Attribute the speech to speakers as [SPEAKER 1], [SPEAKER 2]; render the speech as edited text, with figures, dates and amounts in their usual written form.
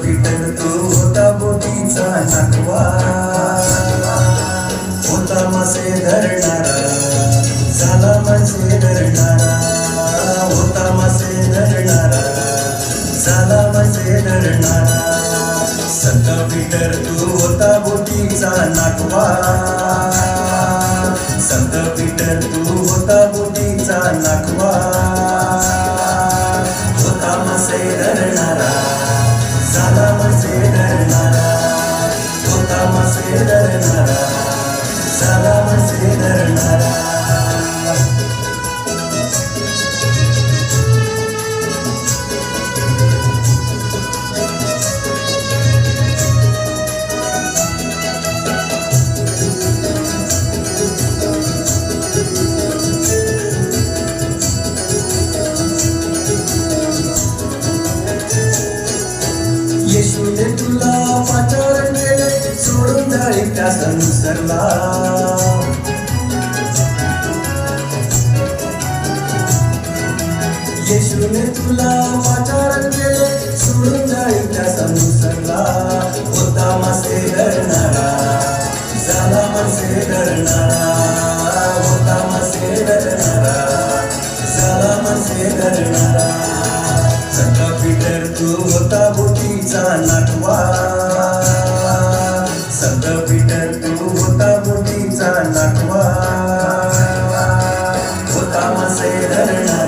[SPEAKER 1] Peter तो होता बोटीचा नाकवा, होता मासे धरणारा, झाला मासे धरणारा, होता मासे धरणारा, झाला मासे धरणारा. संत पीटर तू होता बोटीचा नाकवा, संत पीटर तू होता बोटीचा नाकवा, होता मासे धरणारा, झाला मासे धरणारा, होता मासे धरणारा, झाला मासे धरणारा. येशूने तुला पाचारण केले, सोडून जाळी त्या संसारला. येशूने तुला पाचारण केले, सोडून जाळी त्या संसारला. होता मासे धरणारा, झाला मासे धरणारा, होता मासे धरणारा, झाला मासे धरणारा. संत पीटर तू होता बोटीचा नाकवा, संत पीटर तू होता बोटीचा नाकवा, होता मासे धरणारा,